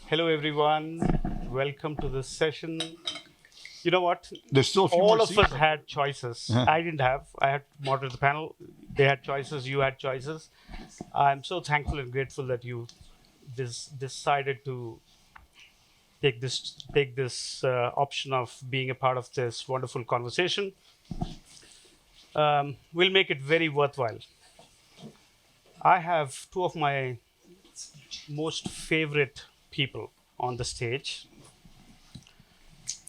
Hello, everyone. Welcome to this session. You know what? There's still a few All more of seats. us had choices. I didn't have. I had to moderate the panel. They had choices. You had choices. I'm so thankful and grateful that you decided to take this option of being a part of this wonderful conversation. We'll make it very worthwhile. I have two of my most favorite people on the stage.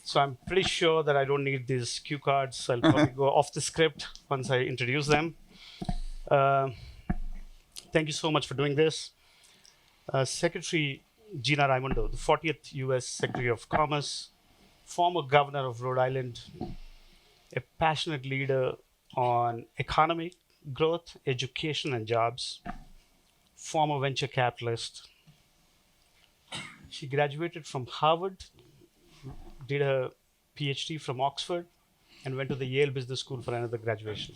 So I'm pretty sure that I don't need these cue cards. I'll probably go off the script once I introduce them. Uh, Thank you so much for doing this. Secretary Gina Raimondo, the 40th US Secretary of Commerce, former governor of Rhode Island, a passionate leader on economic growth, education, and jobs, former venture capitalist. She graduated from Harvard, did a PhD from Oxford, and went to the Yale Business School for another graduation.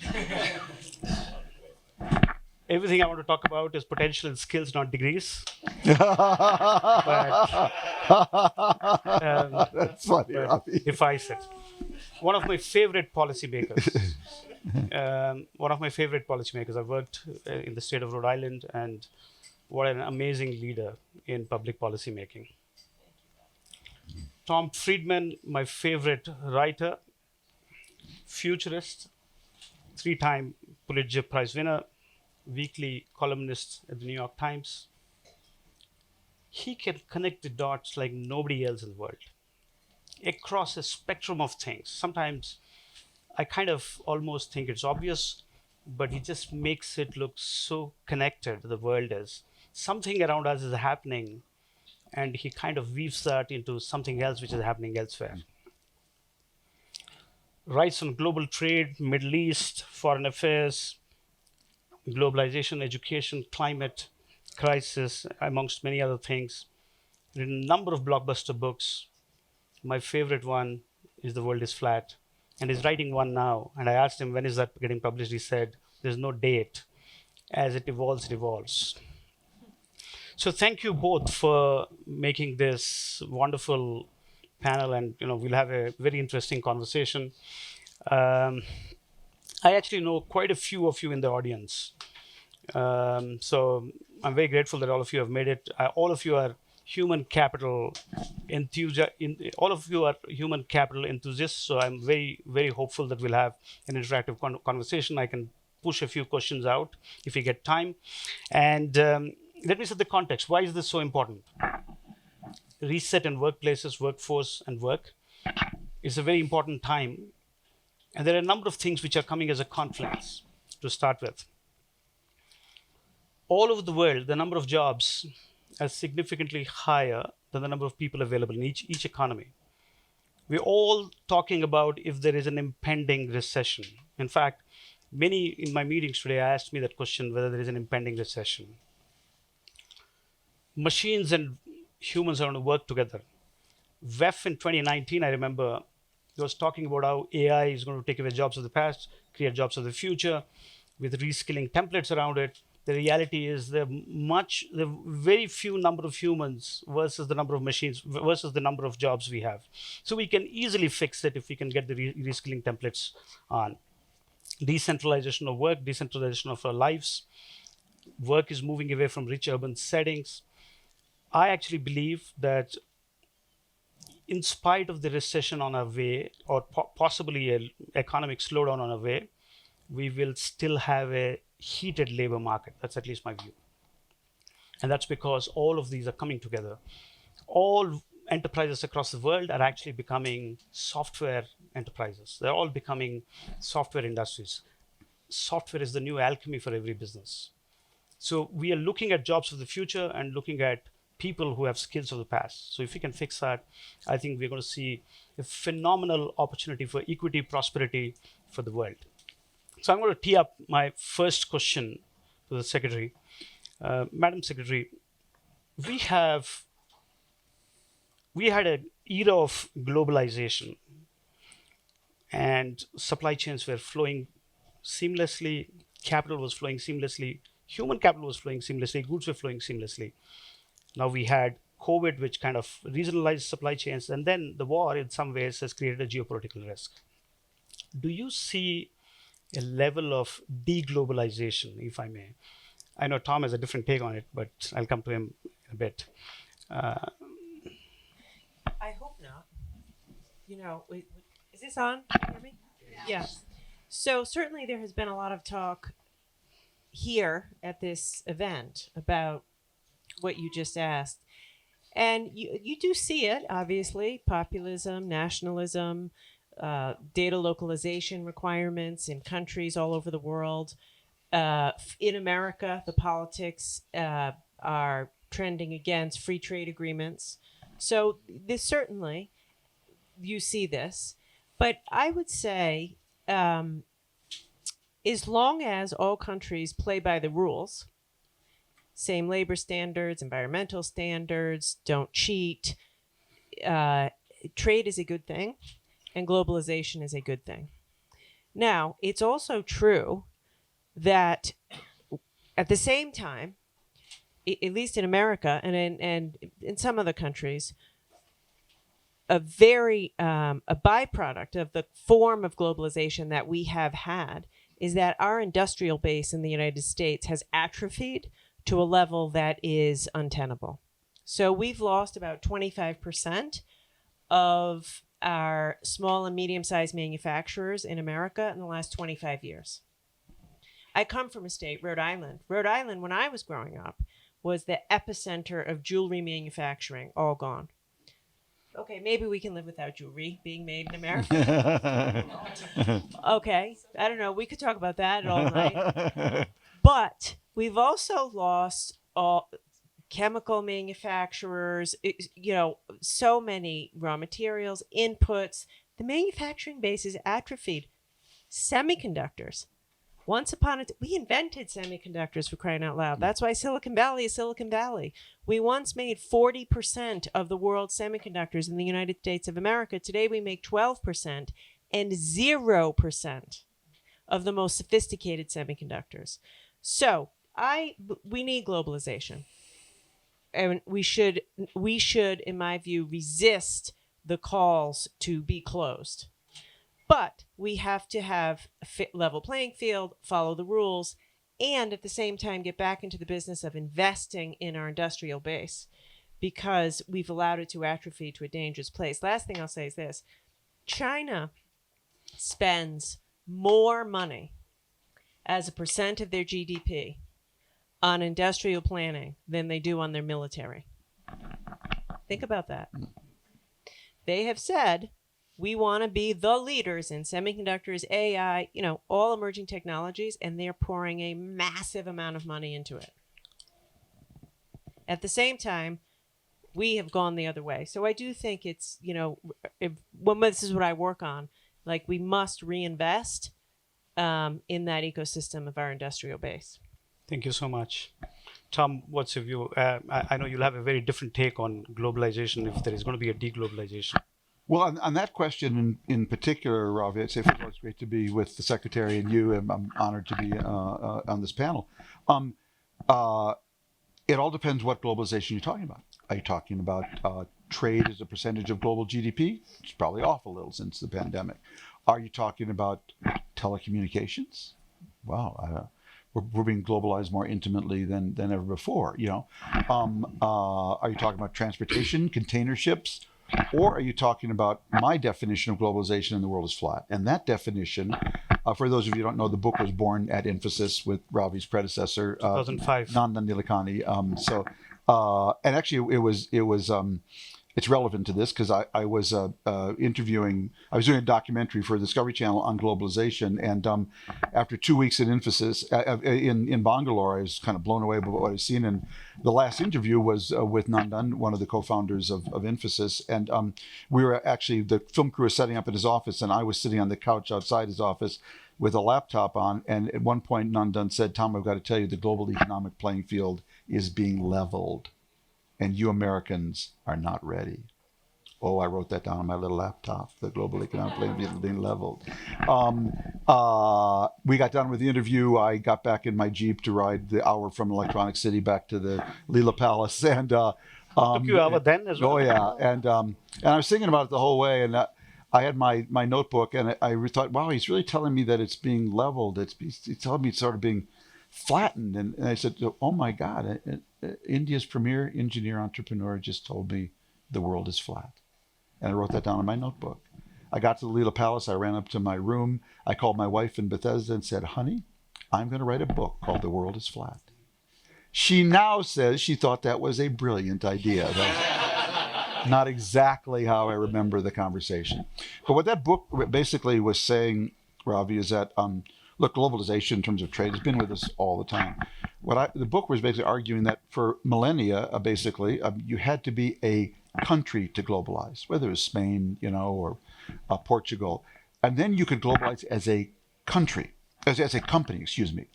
Everything I want to talk about is potential and skills, not degrees. But That's funny, Ravi. if I said, one of my favorite policymakers, I worked in the state of Rhode Island, and what an amazing leader in public policy making. Tom Friedman, my favorite writer, futurist, three-time Pulitzer Prize winner, weekly columnist at the New York Times. He can connect the dots like nobody else in the world across a spectrum of things. Sometimes I kind of almost think it's obvious, but he just makes it look so connected. The world is something around us is happening, and he kind of weaves that into something else which is happening elsewhere. Writes on global trade, Middle East, foreign affairs, globalization, education, climate crisis, amongst many other things. Written a number of blockbuster books. My favorite one is The World is Flat. And he's writing one now. And I asked him, when is that getting published? He said, there's no date. As it evolves, it evolves. So thank you both for making this wonderful panel. And we'll have a very interesting conversation. I actually know quite a few of you in the audience. So I'm very grateful that all of you have made it. All of you are human capital all of you are human capital enthusiasts. So I'm very, very hopeful that we'll have an interactive conversation. I can push a few questions out if we get time. And let me set the context. Why is this so important? Reset in workplaces, workforce, and work is a very important time. And there are a number of things which are coming as a confluence to start with. All over the world, the number of jobs is significantly higher than the number of people available in each economy. We're all talking about if there is an impending recession. In fact, many in my meetings today asked me that question, whether there is an impending recession. Machines and humans are going to work together. WEF in 2019, I remember, was talking about how AI is going to take away jobs of the past, create jobs of the future, with reskilling templates around it. The reality is the very few number of humans versus the number of machines versus the number of jobs we have. So we can easily fix it if we can get the reskilling templates on. Decentralization of work, decentralization of our lives. Work is moving away from rich urban settings. I actually believe that in spite of the recession on our way, or possibly an economic slowdown on our way, we will still have a heated labor market. That's at least my view. And that's because all of these are coming together. All enterprises across the world are actually becoming software enterprises. They're all becoming software industries. Software is the new alchemy for every business. So we are looking at jobs of the future and looking at people who have skills of the past. So if we can fix that, I think we're going to see a phenomenal opportunity for equity, prosperity for the world. So I'm going to tee up my first question to the Secretary. Madam Secretary, we had an era of globalization, and supply chains were flowing seamlessly, capital was flowing seamlessly, human capital was flowing seamlessly, goods were flowing seamlessly. Now we had COVID, which kind of regionalized supply chains, and then the war in some ways has created a geopolitical risk. Do you see a level of deglobalization, if I may? I know Tom has a different take on it, but I'll come to him in a bit. I hope not. Is this on? Can you hear me? Yeah. So certainly there has been a lot of talk here at this event about what you just asked. And you do see it, obviously, populism, nationalism, data localization requirements in countries all over the world. In America, the politics are trending against free trade agreements. So this certainly, you see this. But I would say, as long as all countries play by the rules, same labor standards, environmental standards, don't cheat, trade is a good thing, and globalization is a good thing. Now, it's also true that at the same time, at least in America and in some other countries, a byproduct of the form of globalization that we have had is that our industrial base in the United States has atrophied to a level that is untenable. So we've lost about 25% of our small and medium-sized manufacturers in America in the last 25 years. I come from a state, Rhode Island. Rhode Island, when I was growing up, was the epicenter of jewelry manufacturing, all gone. Okay, maybe we can live without jewelry being made in America. Okay, I don't know. We could talk about that all night. But we've also lost all chemical manufacturers, so many raw materials, inputs. The manufacturing base is atrophied. Semiconductors. Once upon a time, we invented semiconductors, for crying out loud. That's why Silicon Valley is Silicon Valley. We once made 40% of the world's semiconductors in the United States of America. Today we make 12% and 0% of the most sophisticated semiconductors. So we need globalization. And we should, in my view, resist the calls to be closed. But we have to have a level playing field, follow the rules, and at the same time get back into the business of investing in our industrial base because we've allowed it to atrophy to a dangerous place. Last thing I'll say is this. China spends more money as a percent of their GDP on industrial planning than they do on their military. Think about that. They have said, we want to be the leaders in semiconductors, AI, all emerging technologies, and they're pouring a massive amount of money into it. At the same time, we have gone the other way. So I do think it's, this is what I work on, like we must reinvest in that ecosystem of our industrial base. Thank you so much. Tom, what's your view? I know you'll have a very different take on globalization if there is going to be a deglobalization. Well, on that question in particular, Ravi, I'd say first of all, it's great to be with the Secretary and you, and I'm honored to be on this panel. It all depends what globalization you're talking about. Are you talking about trade as a percentage of global GDP? It's probably off a little since the pandemic. Are you talking about telecommunications? Wow, we're being globalized more intimately than ever before. Are you talking about transportation, container ships? Or are you talking about my definition of globalization in the world is flat? And that definition, for those of you who don't know, the book was born at Infosys with Ravi's predecessor, 2005. Nandan Nilekani. And actually, it's relevant to this because I was doing a documentary for Discovery Channel on globalization, and after 2 weeks at Infosys in Bangalore, I was kind of blown away by what I've seen. And the last interview was with Nandan, one of the co-founders of Infosys, and we were actually, the film crew was setting up at his office, and I was sitting on the couch outside his office with a laptop on. And at one point, Nandan said, "Tom, I've got to tell you, the global economic playing field is being leveled. And you Americans are not ready." Oh, I wrote that down on my little laptop. The global economic playing field is being leveled. We got done with the interview. I got back in my Jeep to ride the hour from Electronic City back to the Leela Palace. And Took you hour then as well. Oh yeah, and I was thinking about it the whole way, and I had my notebook, and I thought, wow, he's really telling me that it's being leveled. He's telling me it's sort of being flattened, and I said, oh my God, India's premier engineer entrepreneur just told me the world is flat, and I wrote that down in my notebook. I got to the Leela Palace. I ran up to my room. I called my wife in Bethesda and said, honey, I'm going to write a book called The World is Flat. She now says she thought that was a brilliant idea. That's not exactly how I remember the conversation. But what that book basically was saying, Ravi, is that, look, globalization in terms of trade has been with us all the time. The book was basically arguing that for millennia, basically, you had to be a country to globalize, whether it was Spain, or Portugal. And then you could globalize as a country, as a company, excuse me.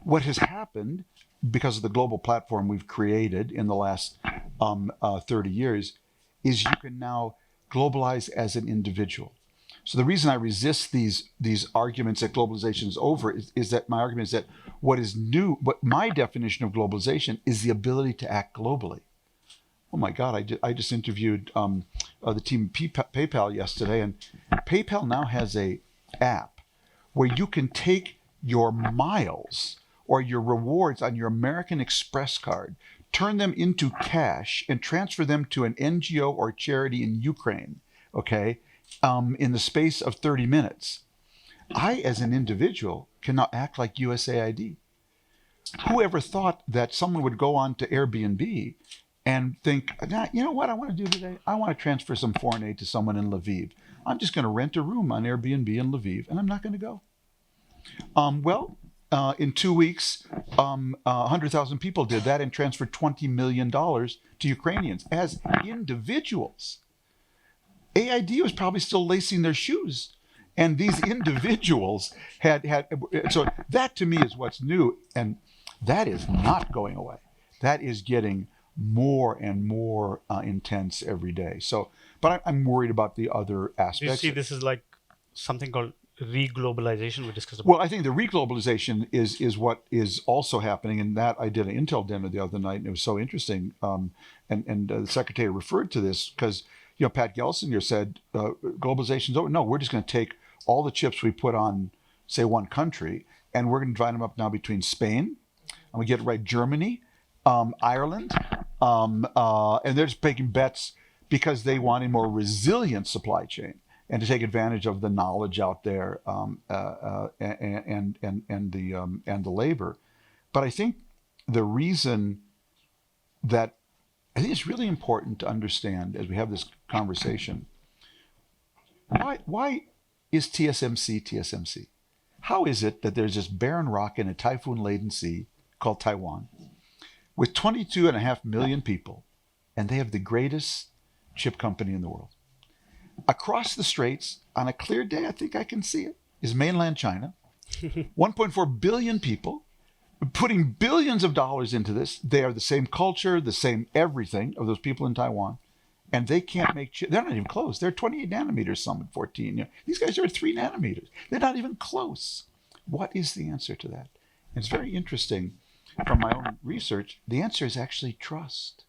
What has happened, because of the global platform we've created in the last 30 years, is you can now globalize as an individual. So the reason I resist these arguments that globalization is over is that my argument is that what is new, what my definition of globalization is the ability to act globally. Oh my God, I just interviewed the team at PayPal yesterday, and PayPal now has a app where you can take your miles or your rewards on your American Express card, turn them into cash, and transfer them to an NGO or charity in Ukraine, okay, in the space of 30 minutes. I, as an individual, can now act like USAID. Whoever thought that someone would go on to Airbnb and think, you know what I want to do today? I want to transfer some foreign aid to someone in Lviv. I'm just going to rent a room on Airbnb in Lviv, and I'm not going to go. In 2 weeks, 100,000 people did that and transferred $20 million to Ukrainians as individuals. AID was probably still lacing their shoes. And these individuals had, so that to me is what's new. And that is not going away. That is getting more and more intense every day. So, but I'm worried about the other aspects. Do you see this is like something called re-globalization we discussed about? Well, I think the re-globalization is what is also happening, and that I did an Intel dinner the other night, and it was so interesting. And the secretary referred to this because Pat Gelsinger said globalization is over. No, we're just going to take all the chips we put on, say, one country, and we're going to divide them up now between Spain, and we get it right, Germany, Ireland, and they're just making bets because they want a more resilient supply chain and to take advantage of the knowledge out there and the labor. But I think the reason that I think it's really important to understand as we have this conversation, why is TSMC? How is it that there's this barren rock in a typhoon-laden sea called Taiwan with 22.5 million people, and they have the greatest chip company in the world? Across the straits, on a clear day, I think I can see it, is mainland China. 1.4 billion people, putting billions of dollars into this. They are the same culture, the same everything of those people in Taiwan. And they can't make chips. They're not even close. They're 28 nanometers, some at 14. These guys are at 3 nanometers. They're not even close. What is the answer to that? And it's very interesting from my own research. The answer is actually trust.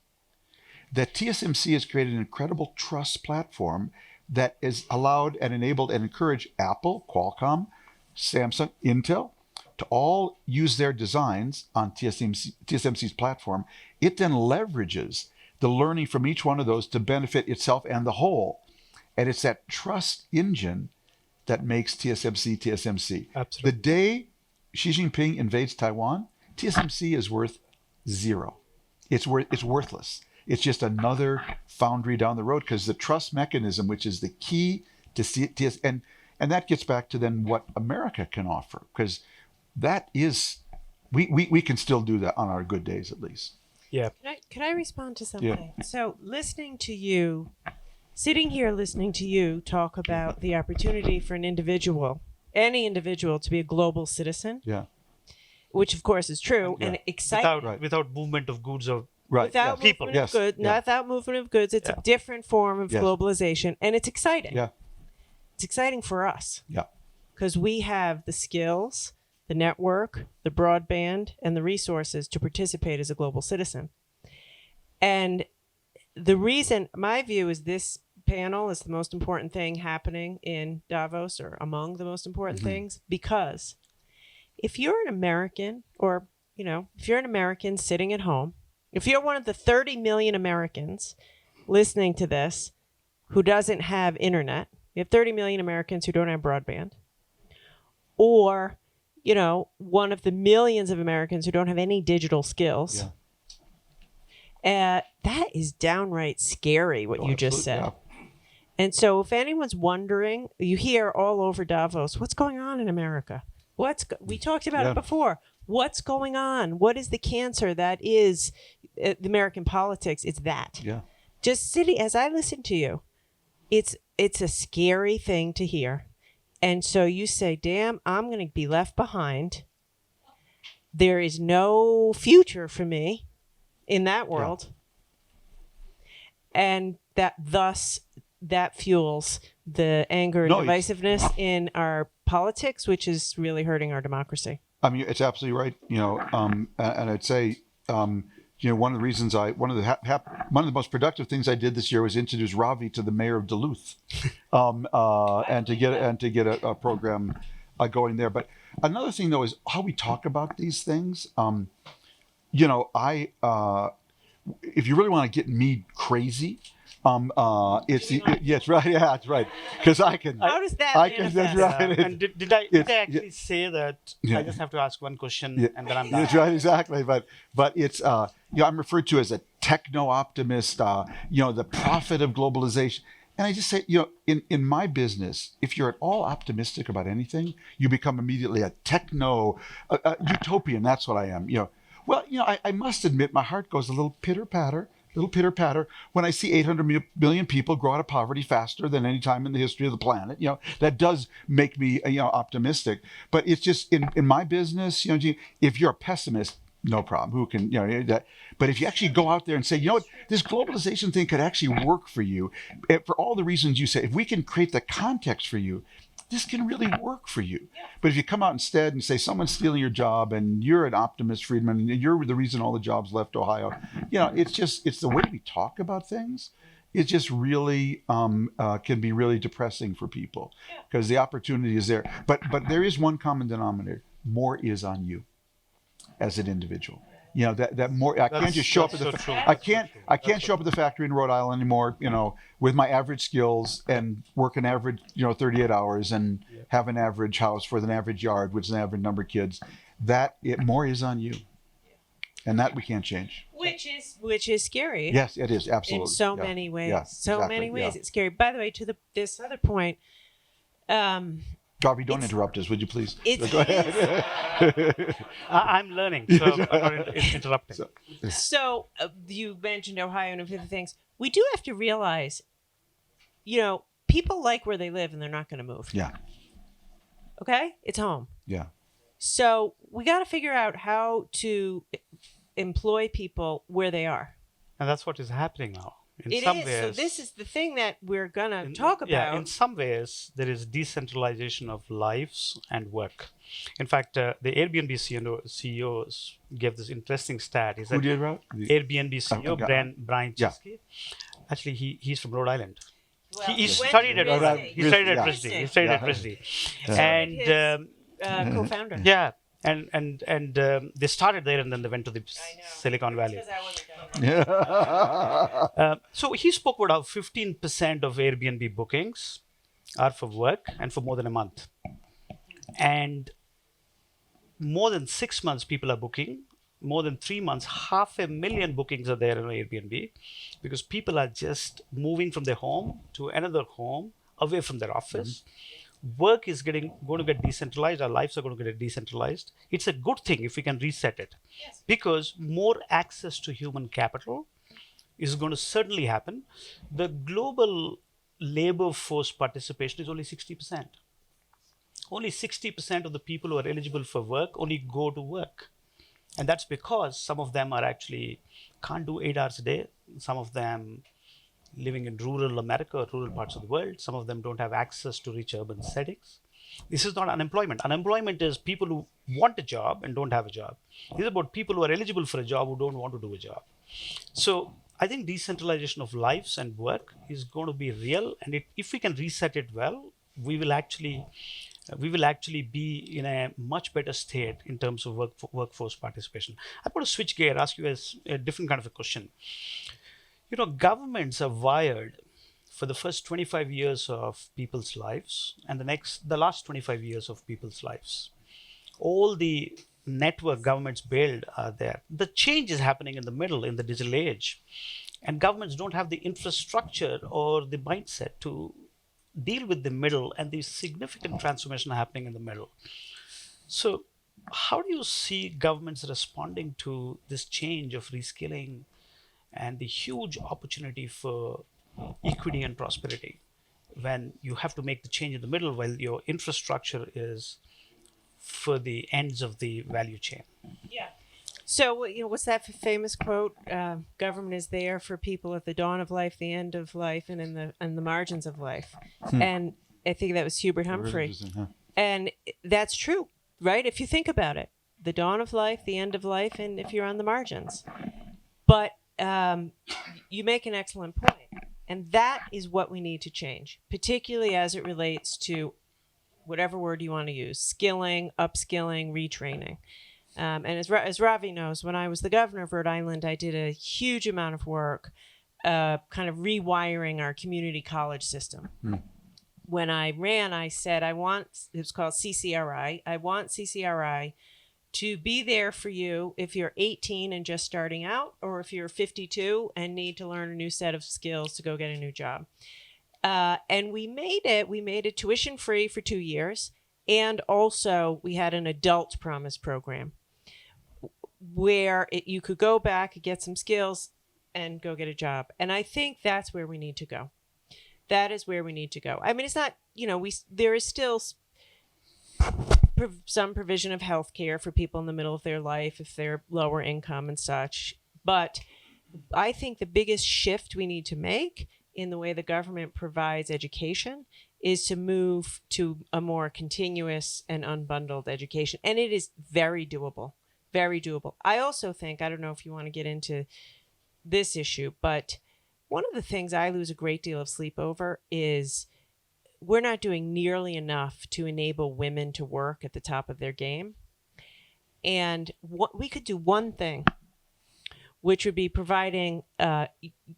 That TSMC has created an incredible trust platform that is allowed and enabled and encouraged Apple, Qualcomm, Samsung, Intel to all use their designs on TSMC's platform. It then leverages the learning from each one of those to benefit itself and the whole. And it's that trust engine that makes TSMC TSMC. Absolutely. The day Xi Jinping invades Taiwan, TSMC is worth zero. It's worthless. It's just another foundry down the road because the trust mechanism, which is the key to TSMC, and that gets back to then what America can offer, because that is, we can still do that on our good days at least. Yeah. Can I respond to something? Yeah. So sitting here listening to you talk about the opportunity for any individual to be a global citizen. Yeah. Which of course is true and exciting. Without movement of goods or without people. Movement of goods, not without movement of goods. It's a different form of globalization, and it's exciting. Yeah. It's exciting for us. Yeah. Because we have the skills, the network, the broadband, and the resources to participate as a global citizen. And the reason, my view is this panel is the most important thing happening in Davos, or among the most important things, because if you're an American, or, if you're an American sitting at home, if you're one of the 30 million Americans listening to this who doesn't have internet, you have 30 million Americans who don't have broadband, or, one of the millions of Americans who don't have any digital skills. That is downright scary, what you just said. Yeah. And so if anyone's wondering, you hear all over Davos, what's going on in America? We talked about it before. What's going on? What is the cancer that is the American politics? It's that. Yeah. Just sitting, as I listen to you, it's a scary thing to hear. And so you say, damn, I'm going to be left behind. There is no future for me in that world. And that fuels the anger and divisiveness in our politics, which is really hurting our democracy. I mean, it's absolutely right. And I'd say, one of the reasons one of the most productive things I did this year was introduce Ravi to the mayor of Duluth, and to get a program going there. But another thing, though, is how we talk about these things. If you really want to get me crazy, it's right. Yeah, it's right. Because I can. How does that manifest? That's right. And did I actually say that? I just have to ask one question, and then I'm done. That's right, exactly. But it's I'm referred to as a techno optimist. The prophet of globalization. And I just say, in my business, if you're at all optimistic about anything, you become immediately a techno utopian. That's what I am. Well, I must admit, my heart goes a little pitter-patter when I see 800 million people grow out of poverty faster than any time in the history of the planet. That does make me, optimistic. But it's just in my business, if you're a pessimist, no problem. Who can, that? But if you actually go out there and say, this globalization thing could actually work for you, for all the reasons you say, if we can create the context for you, this can really work for you. But if you come out instead and say someone's stealing your job and you're an optimist, Friedman, and you're the reason all the jobs left Ohio, it's the way we talk about things. It just really can be really depressing for people because the opportunity is there. But there is one common denominator. More is on you as an individual. That more. I can't just show up at the. I can't show up at the factory in Rhode Island anymore. With my average skills and work an average, 38 hours and have an average house with an average yard, which is an average number of kids. More is on you, and that we can't change. Which is scary. Yes, it is absolutely in so many ways. Yeah, Many ways it's scary. By the way, to this other point. Ravi, don't interrupt us, would you please? Go ahead. I'm learning, so I'm not interrupting. So you mentioned Ohio and a few other things. We do have to realize, people like where they live and they're not going to move. Yeah. Okay? It's home. Yeah. So we got to figure out how to employ people where they are. And that's what is happening now. It is. So this is the thing that we're going to talk about. Yeah, in some ways, there is decentralization of lives and work. In fact, the Airbnb CEO gave this interesting stat. He said, who did that? Airbnb CEO, Brian Chesky. Actually, he's from Rhode Island. Well, he studied at RISD. He studied at RISD. And co-founder. Yeah. And they started there and then they went to the Silicon Valley. So he spoke about how 15% of Airbnb bookings are for work and for more than a month. And more than 6 months people are booking. More than 3 months, 500,000 bookings are there on Airbnb because people are just moving from their home to another home away from their office. Work is going to get decentralized. Our lives are going to get decentralized. It's a good thing if we can reset it, because more access to human capital is going to certainly happen. The global labor force participation is only 60%. Only 60% of the people who are eligible for work only go to work. And that's because some of them are actually can't do 8 hours a day. Some of them living in rural America or rural parts of the world. Some of them don't have access to rich urban settings. This is not unemployment. Unemployment is people who want a job and don't have a job. This is about people who are eligible for a job who don't want to do a job. So I think decentralization of lives and work is going to be real, and if we can reset it well, we will actually be in a much better state in terms of workforce participation. I'm going to switch gear, ask you a different kind of a question. Governments are wired for the first 25 years of people's lives and the last 25 years of people's lives. All the network governments build are there. The change is happening in the middle, in the digital age, and governments don't have the infrastructure or the mindset to deal with the middle and the significant transformation happening in the middle. So how do you see governments responding to this change of reskilling and the huge opportunity for equity and prosperity when you have to make the change in the middle while your infrastructure is for the ends of the value chain? Yeah. So, what's that famous quote? Government is there for people at the dawn of life, the end of life, and in the margins of life. And I think that was Hubert Humphrey. Huh? And that's true, right? If you think about it, the dawn of life, the end of life, and if you're on the margins. But you make an excellent point. And that is what we need to change, particularly as it relates to whatever word you want to use, skilling, upskilling, retraining. And as Ravi knows, when I was the governor of Rhode Island, I did a huge amount of work kind of rewiring our community college system. When I ran, I said, it was called CCRI. I want CCRI to be there for you if you're 18 and just starting out, or if you're 52 and need to learn a new set of skills to go get a new job. And we made it tuition free for 2 years. And also we had an adult promise program where you could go back and get some skills and go get a job. And I think that's where we need to go. That is where we need to go. I mean, it's not, there is still some provision of health care for people in the middle of their life if they're lower income and such. But I think the biggest shift we need to make in the way the government provides education is to move to a more continuous and unbundled education. And it is very doable, very doable. I also think, I don't know if you want to get into this issue, but one of the things I lose a great deal of sleep over is we're not doing nearly enough to enable women to work at the top of their game. And we could do one thing, which would be providing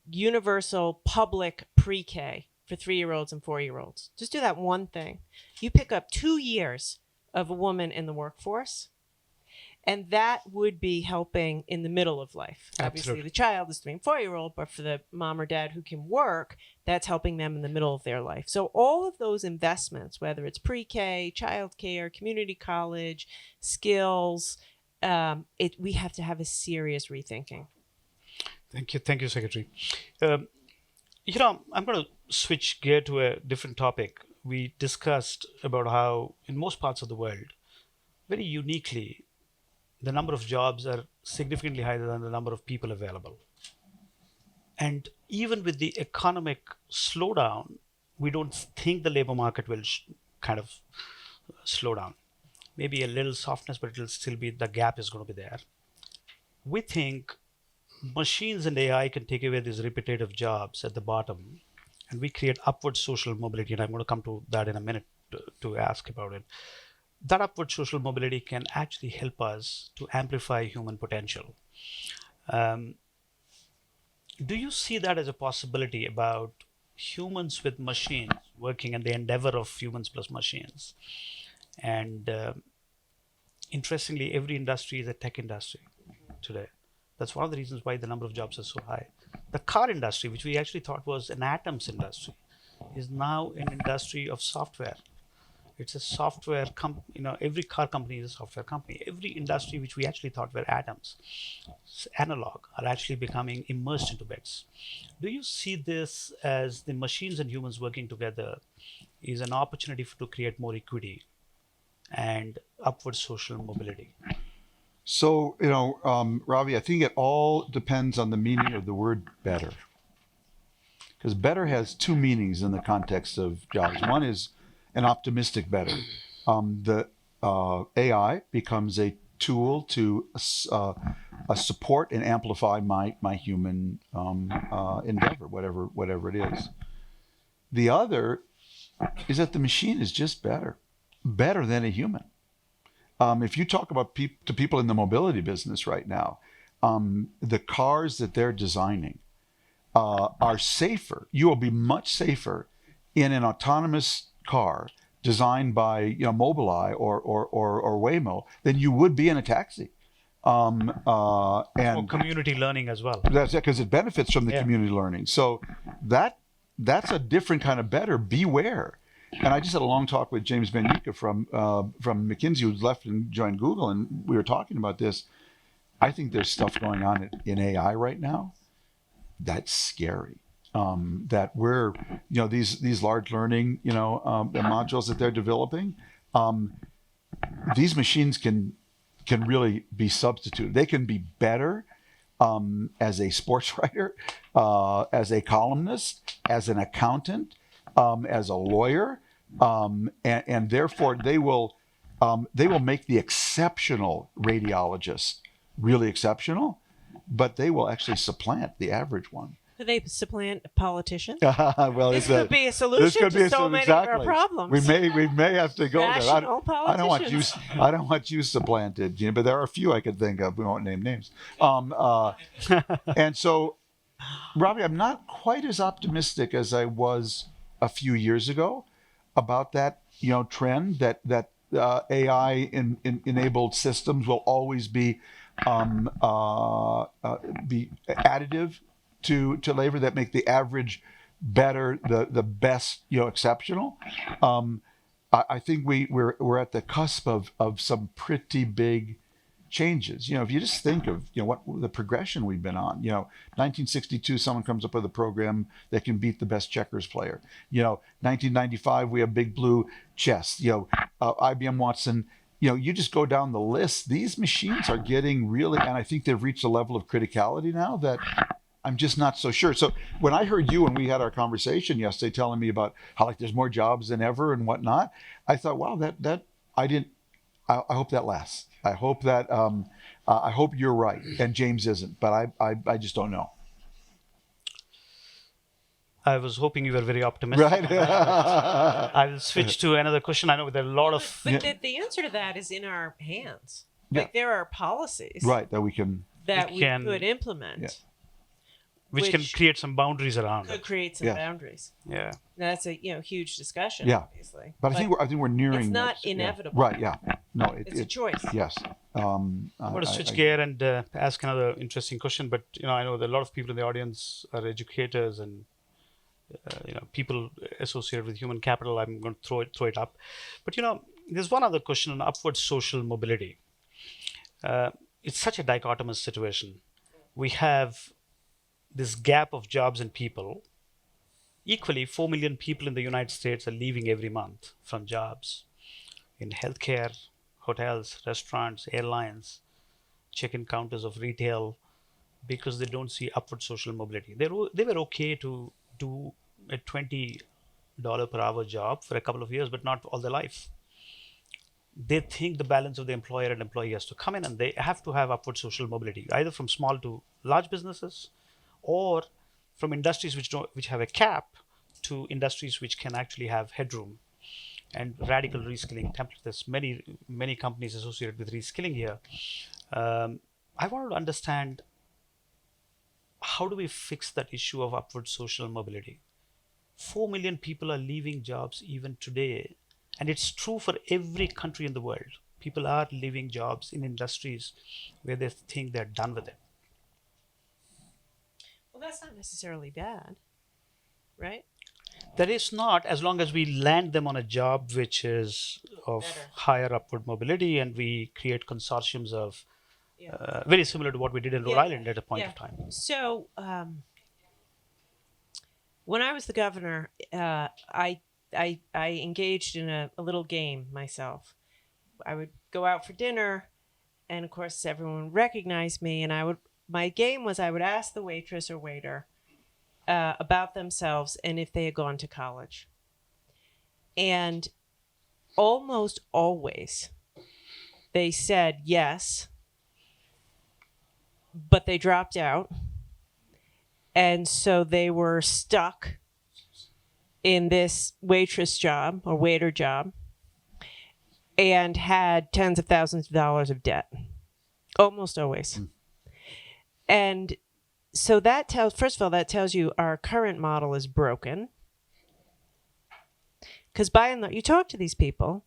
universal public pre-K for 3-year-olds and 4-year-olds. Just do that one thing. You pick up 2 years of a woman in the workforce, and that would be helping in the middle of life. Absolutely. Obviously, the child is 3 and 4-year-old, but for the mom or dad who can work, that's helping them in the middle of their life. So all of those investments, whether it's pre-K, childcare, community college, skills, we have to have a serious rethinking. Thank you, Secretary. I'm going to switch gear to a different topic. We discussed about how in most parts of the world, very uniquely, the number of jobs are significantly higher than the number of people available. And even with the economic slowdown, we don't think the labor market will kind of slow down. Maybe a little softness, but it'll still be, the gap is going to be there. We think machines and AI can take away these repetitive jobs at the bottom, and we create upward social mobility. And I'm going to come to that in a minute to ask about it. That upward social mobility can actually help us to amplify human potential. Do you see that as a possibility about humans with machines working and the endeavor of humans plus machines? And interestingly, every industry is a tech industry today. That's one of the reasons why the number of jobs are so high. The car industry, which we actually thought was an atoms industry, is now an industry of software. It's a software company. Every car company is a software company. Every industry which we actually thought were atoms, analog, are actually becoming immersed into bits. Do you see this as the machines and humans working together is an opportunity to create more equity and upward social mobility? So, Ravi, I think it all depends on the meaning of the word better. Because better has two meanings in the context of jobs. One is an optimistic better. The AI becomes a tool to support and amplify my human endeavor, whatever it is. The other is that the machine is just better than a human. If you talk about to people in the mobility business right now, the cars that they're designing are safer. You will be much safer in an autonomous car designed by Mobileye or Waymo than you would be in a taxi. And for community learning as well. That's it, because it benefits from the community learning. So that's a different kind of better. Beware. And I just had a long talk with James Benyika from McKinsey, who's left and joined Google, and we were talking about this. I think there's stuff going on in AI right now that's scary. That we're, these large learning, modules that they're developing, these machines can really be substituted. They can be better as a sports writer, as a columnist, as an accountant, as a lawyer, and therefore they will make the exceptional radiologist really exceptional, but they will actually supplant the average one. Do they supplant politicians? Well, this could be a solution to so many of our problems. We may have to go there. I don't want you supplanted, but there are a few I could think of. We won't name names. And so, Ravi, I'm not quite as optimistic as I was a few years ago about that, trend that AI enabled systems will always be additive to labor, that make the average better, the best, exceptional. I think we're at the cusp of some pretty big changes. If you just think of what the progression we've been on. 1962, someone comes up with a program that can beat the best checkers player. 1995, we have Big Blue chess. IBM Watson. You just go down the list. These machines are getting really, and I think they've reached a level of criticality now that I'm just not so sure. So when I heard you, and we had our conversation yesterday, telling me about how there's more jobs than ever and whatnot, I thought, wow, that I hope that lasts. I hope that I hope you're right, and James isn't, but I just don't know. I was hoping you were very optimistic. Right. I will switch to another question. I know there are a lot of... But the answer to that is in our hands. There are policies that we can... that we could implement. Yeah. Which can create some boundaries around it. Could create some boundaries. Yeah. That's a huge discussion, obviously. But I think we're nearing... It's not inevitable. Right, yeah. No, it's a choice. Yes. I want to switch gear and ask another interesting question, but I know that a lot of people in the audience are educators and people associated with human capital. I'm going to throw it up. But there's one other question on upward social mobility. It's such a dichotomous situation. We have this gap of jobs and people. Equally, 4 million people in the United States are leaving every month from jobs in healthcare, hotels, restaurants, airlines, check-in counters of retail, because they don't see upward social mobility. They were okay to do a $20 per hour job for a couple of years, but not all their life. They think the balance of the employer and employee has to come in, and they have to have upward social mobility, either from small to large businesses, or from industries which have a cap to industries which can actually have headroom and radical reskilling templates. There's many companies associated with reskilling here. I wanted to understand, how do we fix that issue of upward social mobility? 4 million people are leaving jobs even today, and it's true for every country in the world. People are leaving jobs in industries where they think they're done with it. Well, that's not necessarily bad, right? That is not, as long as we land them on a job which is of higher upward mobility, and we create consortiums of very similar to what we did in Rhode Island at a point of time. So when I was the governor, I engaged in a little game myself. I would go out for dinner, and of course everyone recognized me, and my game was I would ask the waitress or waiter about themselves and if they had gone to college. And almost always they said yes, but they dropped out. And so they were stuck in this waitress job or waiter job and had tens of thousands of dollars of debt, almost always. And so that first of all, that tells you our current model is broken. Because by and large, you talk to these people,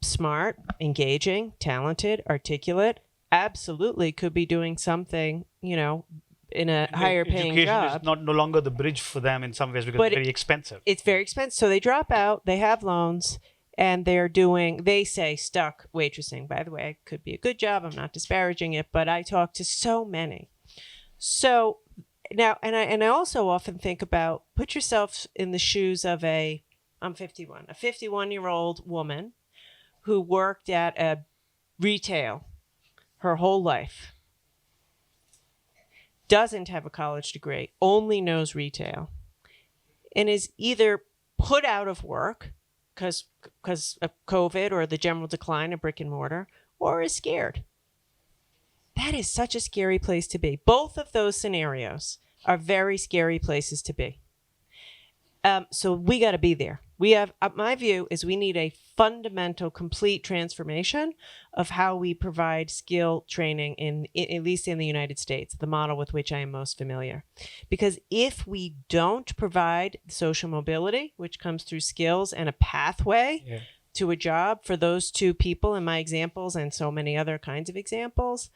smart, engaging, talented, articulate, absolutely could be doing something, in a higher paying Education job. is no longer the bridge for them in some ways because it's very expensive. It's very expensive. So they drop out, they have loans, and they say stuck waitressing. By the way, it could be a good job. I'm not disparaging it, but I talk to so many. So now, and I also often think about, put yourself in the shoes of I'm 51, a 51-year-old woman who worked at a retail her whole life, doesn't have a college degree, only knows retail, and is either put out of work because of COVID or the general decline of brick and mortar, or is scared. That is such a scary place to be. Both of those scenarios are very scary places to be. So we got to be there. We have, my view is we need a fundamental, complete transformation of how we provide skill training at least in the United States, the model with which I am most familiar. Because if we don't provide social mobility, which comes through skills and a pathway to a job for those two people in my examples and so many other kinds of examples,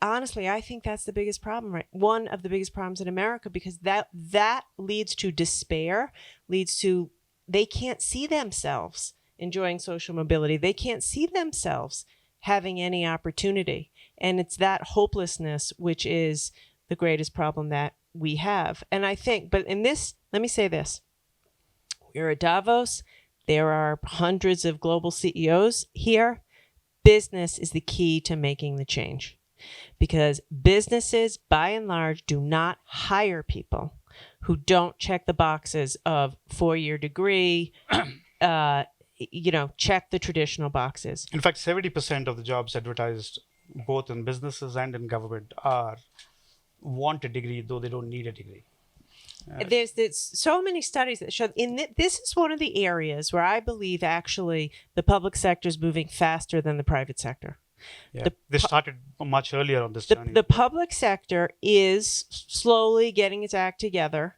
honestly, I think that's the biggest problem, right? One of the biggest problems in America, because that leads to despair, leads to they can't see themselves enjoying social mobility. They can't see themselves having any opportunity. And it's that hopelessness which is the greatest problem that we have. And I think, but in this, let me say this. We're at Davos. There are hundreds of global CEOs here. Business is the key to making the change. Because businesses, by and large, do not hire people who don't check the boxes of 4-year degree, check the traditional boxes. In fact, 70% of the jobs advertised both in businesses and in government want a degree, though they don't need a degree. There's so many studies that show this is one of the areas where I believe actually the public sector is moving faster than the private sector. Yeah. They started much earlier on this journey. The public sector is slowly getting its act together,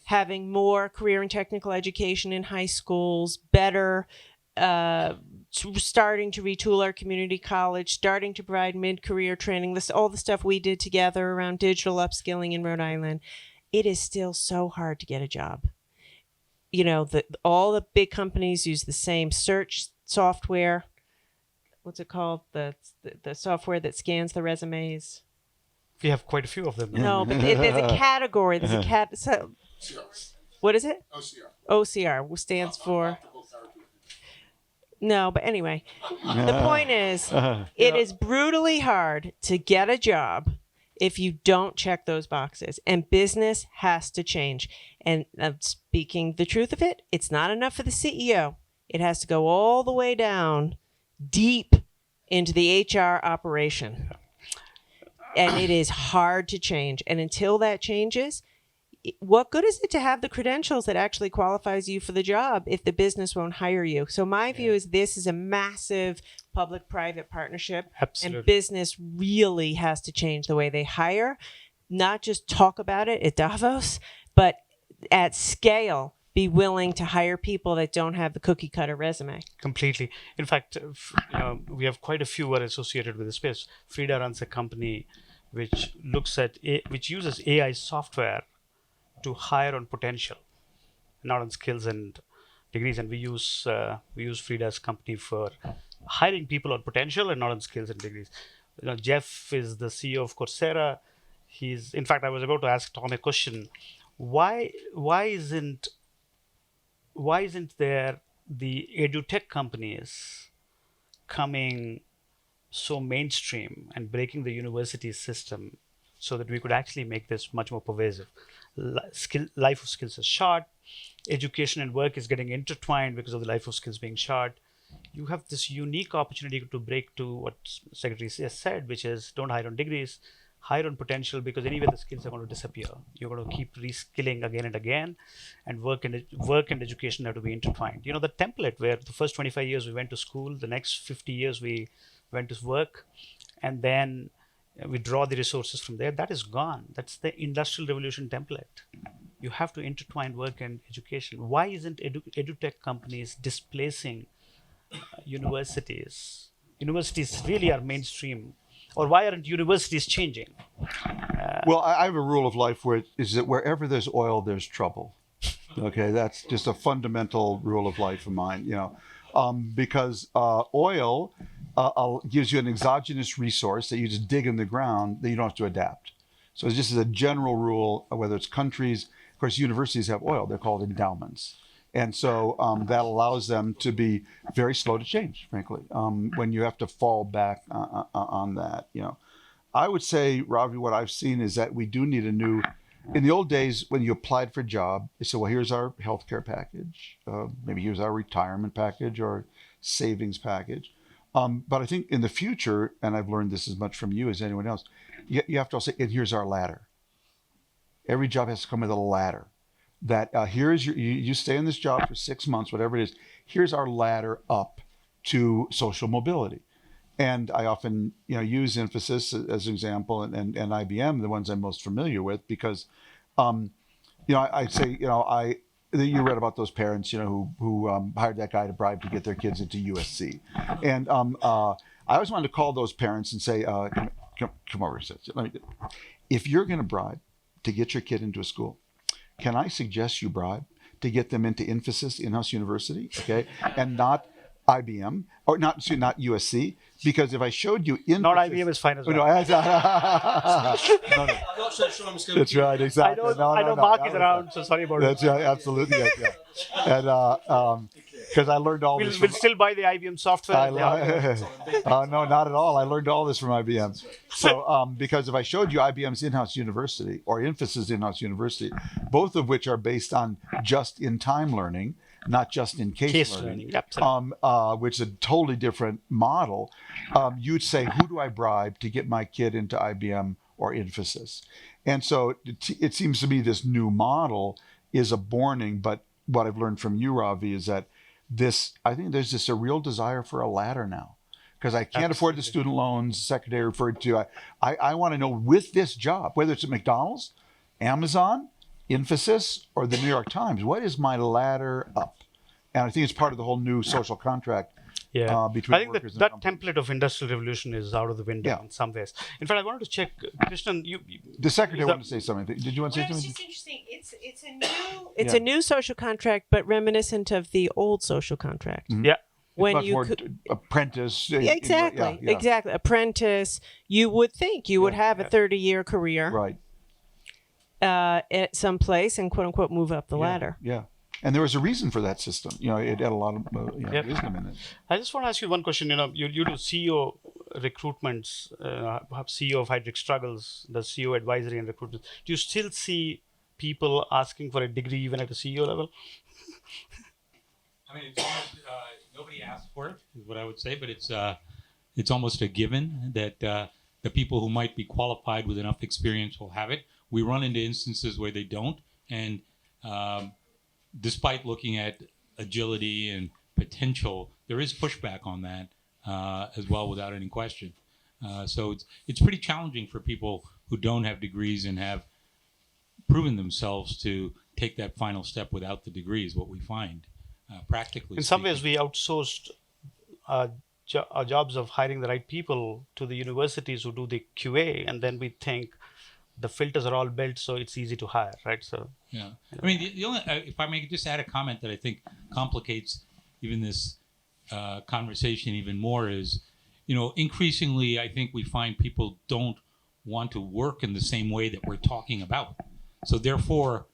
having more career and technical education in high schools, better starting to retool our community college, starting to provide mid-career training, all the stuff we did together around digital upskilling in Rhode Island. It is still so hard to get a job. All the big companies use the same search software. What's it called? The software that scans the resumes. We have quite a few of them. No, but there's a category. There's a so, what is it? OCR. Which stands for. No, but anyway, the point is, it is brutally hard to get a job if you don't check those boxes, and business has to change. And speaking the truth of it, it's not enough for the CEO. It has to go all the way down, deep into the HR operation. And it is hard to change. And until that changes, what good is it to have the credentials that actually qualifies you for the job if the business won't hire you? So my view is this is a massive public-private partnership. Absolutely. And business really has to change the way they hire, not just talk about it at Davos, but at scale, be willing to hire people that don't have the cookie cutter resume. Completely. In fact, we have quite a few who are associated with the space. Frida runs a company which which uses AI software to hire on potential, not on skills and degrees. And we use Frida's company for hiring people on potential and not on skills and degrees. Jeff is the CEO of Coursera. In fact, I was about to ask Tom a question. Why isn't there the edutech companies coming so mainstream and breaking the university system so that we could actually make this much more pervasive? Life of skills is short. Education and work is getting intertwined because of the life of skills being short. you have this unique opportunity to break to what Secretary has said, which is don't hire on degrees, hire on potential, because anyway the skills are going to disappear. You're going to keep reskilling again and again, and work and education have to be intertwined. You know, the template where the first 25 years we went to school, the next 50 years we went to work, and then we draw the resources from there. That is gone. That's the industrial revolution template. You have to intertwine work and education. Why isn't edutech companies displacing universities? Universities really are mainstream. Or why aren't universities changing? Well, I have a rule of life where is that wherever there's oil, there's trouble. Okay, that's just a fundamental rule of life of mine. Because oil gives you an exogenous resource that you just dig in the ground that you don't have to adapt. So it's just as a general rule, whether it's countries, of course, universities have oil. They're called endowments. And so that allows them to be very slow to change, frankly, when you have to fall back on that. I would say, Ravi, what I've seen is that we do need a new, in the old days, when you applied for a job, they said, well, here's our healthcare package. Maybe here's our retirement package or savings package. But I think in the future, and I've learned this as much from you as anyone else, you have to also say, and here's our ladder. Every job has to come with a ladder. That here's you stay in this job for 6 months, whatever it is. Here's our ladder up to social mobility. And I often use Infosys as an example, and IBM, the ones I'm most familiar with, because I say you read about those parents who hired that guy to bribe to get their kids into USC, and I always wanted to call those parents and say, come over, if you're going to bribe to get your kid into a school, can I suggest you bribe to get them into Infosys in-house university, okay, and not IBM or not USC? Because if I showed you Infosys, not IBM is fine as well. No. I'm not so sure I'm just going to. That's right, exactly. I know Mark is around, so sorry about That's that. right, absolutely, yeah. And because I learned all this. We'll still buy the IBM software. No, not at all. I learned all this from IBM. So, because if I showed you IBM's in-house university or Infosys in-house university, both of which are based on just-in-time learning, not just in case learning, which is a totally different model, you'd say, who do I bribe to get my kid into IBM or Infosys? And so it seems to me this new model is a borning, but what I've learned from you, Ravi, is that I think there's just a real desire for a ladder now, because I can't afford the student loans Secretary referred to. I want to know, with this job, whether it's at McDonald's, Amazon, Infosys, or the New York Times, what is my ladder up? And I think it's part of the whole new social contract between I think workers that and template of industrial revolution is out of the window in some ways. In fact, I wanted to check, Krishnan, the Secretary wanted to say something. Did you want to say Well, something? it's just interesting. It's a new social contract, but reminiscent of the old social contract. Mm-hmm. Yeah. When much more apprentice. Exactly. Apprentice. You would think you would have a 30-year career, right, at some place, and quote unquote move up the ladder. Yeah. And there was a reason for that system. It had a lot of wisdom in it. I just want to ask you one question. You do CEO recruitments, CEO of Heidrick Struggles, the CEO advisory and recruitment. Do you still see people asking for a degree even at a CEO level? I mean, it's almost, nobody asks for it, is what I would say, but it's almost a given that the people who might be qualified with enough experience will have it. We run into instances where they don't, and despite looking at agility and potential, there is pushback on that as well, without any question. So it's pretty challenging for people who don't have degrees and have proven themselves to take that final step without the degrees, what we find practically. In some ways, we outsourced our jobs of hiring the right people to the universities who do the QA, and then we think the filters are all built, so it's easy to hire, right? So yeah. I mean, the only, if I may just add a comment that I think complicates even this conversation even more is, increasingly I think we find people don't want to work in the same way that we're talking about. So therefore,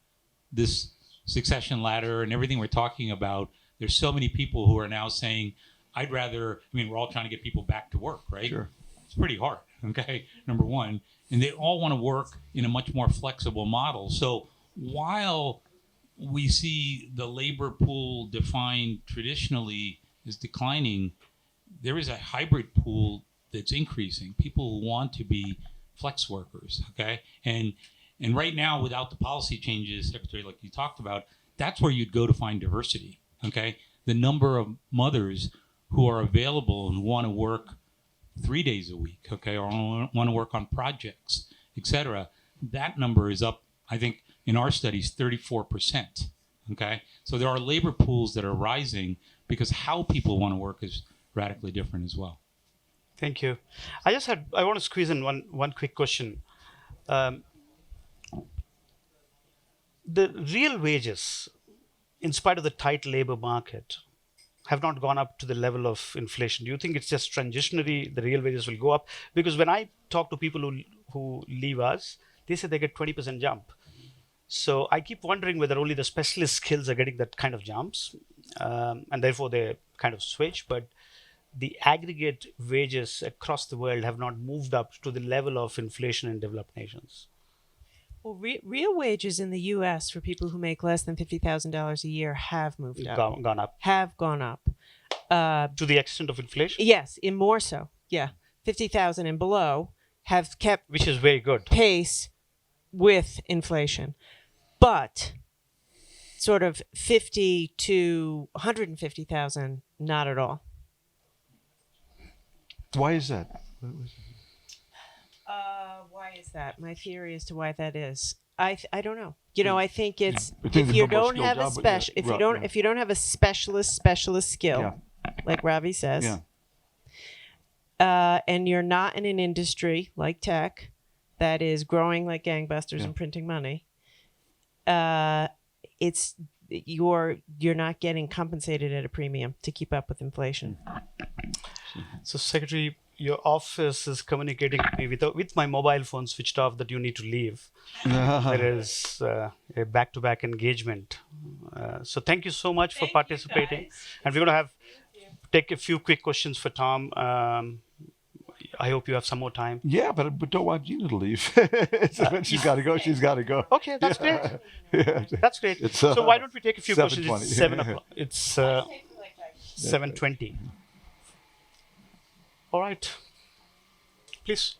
this succession ladder and everything we're talking about, there's so many people who are now saying, we're all trying to get people back to work, right? Sure. It's pretty hard, okay, number one. And they all want to work in a much more flexible model. So while we see the labor pool defined traditionally is declining, there is a hybrid pool that's increasing. People who want to be flex workers, okay? And right now, without the policy changes, Secretary, like you talked about, that's where you'd go to find diversity, okay? The number of mothers who are available and want to work 3 days a week, okay, or want to work on projects, et cetera, that number is up, I think, in our studies, 34%, okay? So there are labor pools that are rising because how people want to work is radically different as well. Thank you. I want to squeeze in one quick question. The real wages, in spite of the tight labor market, have not gone up to the level of inflation. Do you think it's just transitionary, the real wages will go up? Because when I talk to people who leave us, they say they get 20% jump. So I keep wondering whether only the specialist skills are getting that kind of jumps, and therefore they kind of switch. But the aggregate wages across the world have not moved up to the level of inflation in developed nations. Well, real wages in the U.S. for people who make less than $50,000 a year have moved up. Gone up. Have gone up. To the extent of inflation? Yes, in more so. Yeah, 50,000 and below have kept Which is very good. pace with inflation, but sort of 50 to 150,000, not at all. Why is that? Why is that? My theory as to why that is, I don't know. You know, I think it's I think if the you more don't skilled have a job, special, yeah, if you right, don't, yeah. if you don't have a specialist skill, Yeah. like Ravi says, Yeah. and you're not in an industry like tech that is growing like gangbusters Yeah. and printing money, it's you're not getting compensated at a premium to keep up with inflation. So, Secretary, your office is communicating with me with my mobile phone switched off that you need to leave. There is a back-to-back engagement. So thank you so much for participating. And we're going to take a few quick questions for Tom. I hope you have some more time. Yeah, but don't want Gina to leave. When she's got to go, she's got to go. Okay, that's great. Yeah. That's great. It's, So why don't we take a few questions? 7:20. It's 7 o'clock. It's 7:20. All right. Please,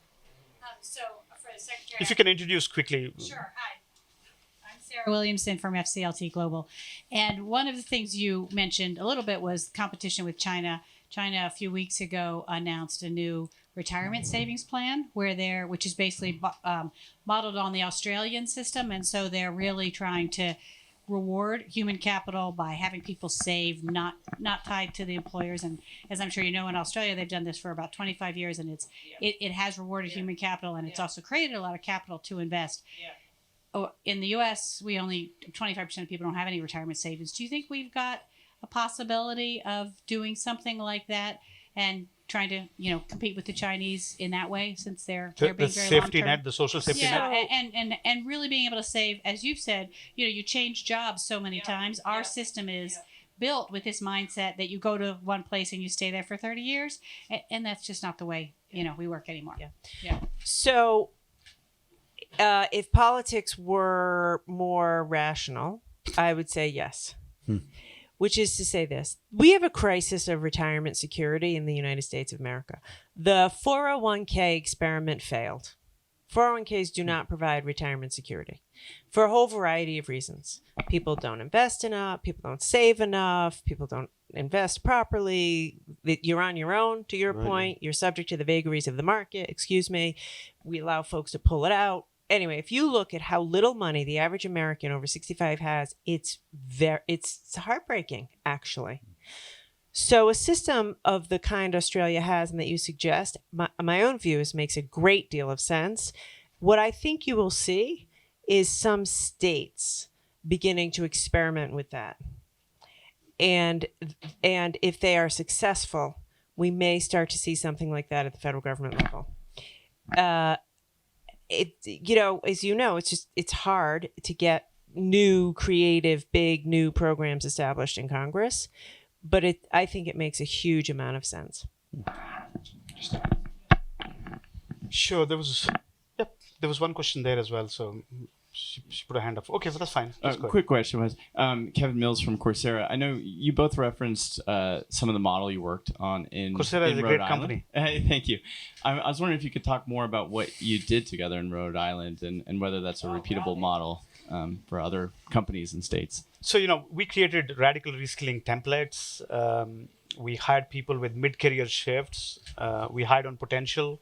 So, for the Secretary, if you can introduce quickly. Sure. Hi. I'm Sarah Williamson from FCLT Global. And one of the things you mentioned a little bit was competition with China. China, a few weeks ago, announced a new retirement savings plan which is basically modeled on the Australian system. And so they're really trying to reward human capital by having people save, not tied to the employers. And as I'm sure you know, in Australia, they've done this for about 25 years, and it has rewarded human capital, and it's also created a lot of capital to invest. Oh, in the U.S., we only 25% of people don't have any retirement savings. Do you think we've got a possibility of doing something like that and trying to, compete with the Chinese in that way, since they're The being very safety long-term? net, the social safety net. Yeah, and really being able to save, as you've said, you change jobs so many times. Our system is built with this mindset that you go to one place and you stay there for 30 years, and that's just not the way we work anymore. Yeah. So, if politics were more rational, I would say yes. Which is to say this. We have a crisis of retirement security in the United States of America. The 401k experiment failed. 401ks do not provide retirement security for a whole variety of reasons. People don't invest enough. People don't save enough. People don't invest properly. You're on your own, to your point. You're subject to the vagaries of the market. Excuse me. We allow folks to pull it out. Anyway, if you look at how little money the average American over 65 has, it's heartbreaking, actually. So a system of the kind Australia has and that you suggest, my own view is makes a great deal of sense. What I think you will see is some states beginning to experiment with that. And if they are successful, we may start to see something like that at the federal government level. As you know, it's hard to get new, creative, big, new programs established in Congress, but I think it makes a huge amount of sense. Sure, there was one question there as well. So She put her hand up. Okay, so that's fine. That's good. Quick question was, Kevin Mills from Coursera. I know you both referenced some of the model you worked on in Coursera is a Rhode great Island. company. Thank you. I was wondering if you could talk more about what you did together in Rhode Island and whether that's a repeatable model for other companies and states. So, we created radical reskilling templates. We hired people with mid-career shifts. We hired on potential.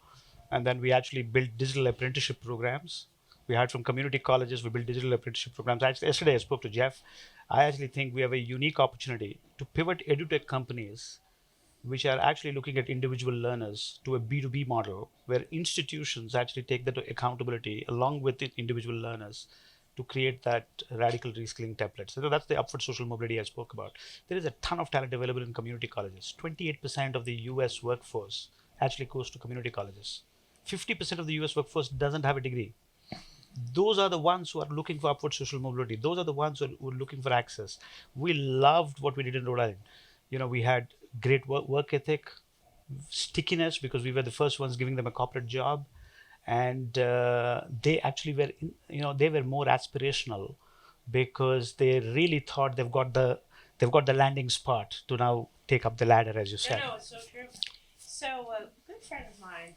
And then we actually built digital apprenticeship programs. We hired from community colleges. We built digital apprenticeship programs. Actually, yesterday I spoke to Jeff. I actually think we have a unique opportunity to pivot edutech companies which are actually looking at individual learners to a B2B model where institutions actually take that accountability along with the individual learners to create that radical reskilling template. So that's the upward social mobility I spoke about. There is a ton of talent available in community colleges. 28% of the US workforce actually goes to community colleges. 50% of the US workforce doesn't have a degree. Those are the ones who are looking for upward social mobility. Those are the ones who are looking for access. We loved what we did in Rhode Island. We had great work ethic, stickiness, because we were the first ones giving them a corporate job. And they actually were, they were more aspirational because they really thought they've got the landing spot to now take up the ladder, as you said. No, it's so true. So a good friend of mine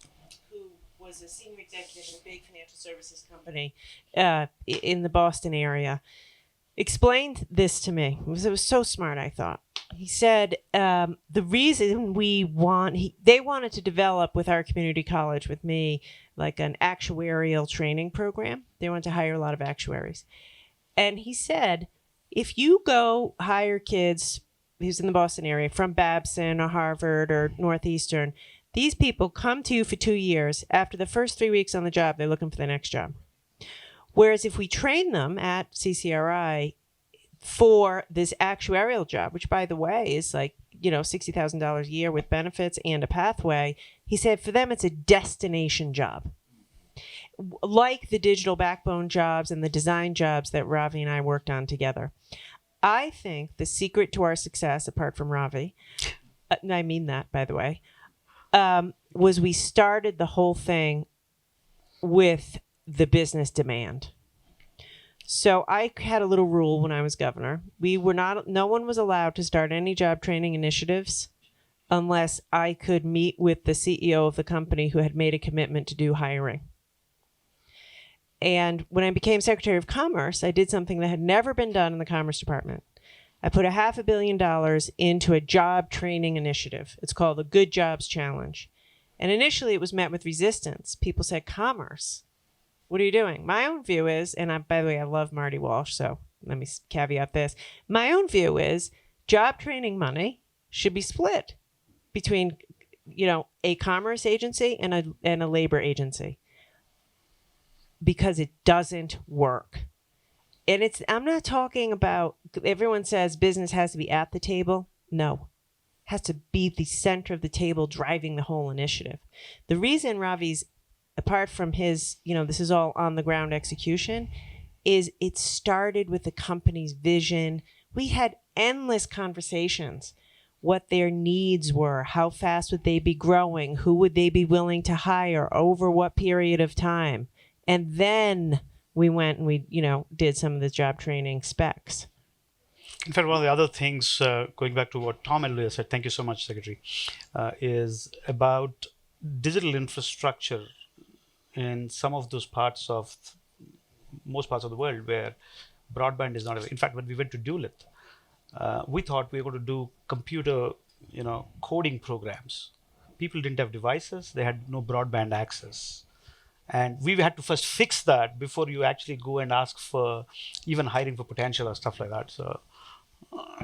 who was a senior executive in a big financial services company in the Boston area explained this to me. It was so smart, I thought. He said the reason they wanted to develop with our community college, with me, like an actuarial training program. They wanted to hire a lot of actuaries. And he said, if you go hire kids who's in the Boston area from Babson or Harvard or Northeastern, these people come to you for 2 years. After the first 3 weeks on the job, they're looking for the next job. Whereas if we train them at CCRI for this actuarial job, which, by the way, is like, $60,000 a year with benefits and a pathway, he said for them it's a destination job. Like the digital backbone jobs and the design jobs that Ravi and I worked on together. I think the secret to our success, apart from Ravi, I mean that, by the way, was we started the whole thing with the business demand. So I had a little rule when I was governor. No one was allowed to start any job training initiatives unless I could meet with the CEO of the company who had made a commitment to do hiring. And when I became Secretary of Commerce, I did something that had never been done in the Commerce Department. I put $500 million into a job training initiative. It's called the Good Jobs Challenge. And initially it was met with resistance. People said, commerce, what are you doing? My own view is, and by the way, I love Marty Walsh, so let me caveat this. My own view is job training money should be split between, a commerce agency and a labor agency, because it doesn't work. And I'm not talking about, everyone says business has to be at the table. No, it has to be the center of the table driving the whole initiative. The reason Ravi's, apart from his, this is all on the ground execution, is it started with the company's vision. We had endless conversations, what their needs were, how fast would they be growing, who would they be willing to hire, over what period of time. And then we went and we, did some of the job training specs. In fact, one of the other things, going back to what Tom earlier said, thank you so much, Secretary, is about digital infrastructure in some of those most parts of the world where broadband is not available. In fact, when we went to Duluth, we thought we were going to do computer, coding programs. People didn't have devices. They had no broadband access. And we had to first fix that before you actually go and ask for even hiring for potential or stuff like that. So,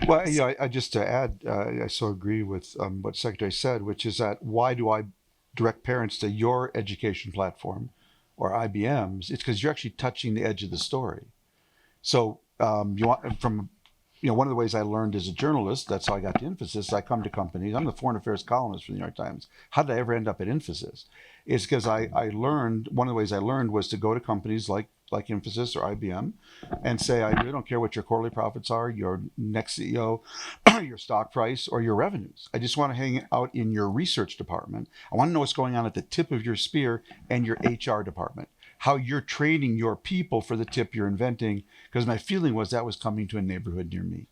well, I just to add, I so agree with what Secretary said, which is that why do I direct parents to your education platform or IBM's? It's because you're actually touching the edge of the story. So one of the ways I learned as a journalist, that's how I got to Infosys. I come to companies. I'm the foreign affairs columnist for the New York Times. How did I ever end up at Infosys? It's because I learned, one of the ways I learned was to go to companies like Infosys or IBM and say, I really don't care what your quarterly profits are, your next CEO, your stock price, or your revenues. I just want to hang out in your research department. I want to know what's going on at the tip of your spear and your HR department. how you're training your people for the tip you're inventing. Because my feeling was that was coming to a neighborhood near me.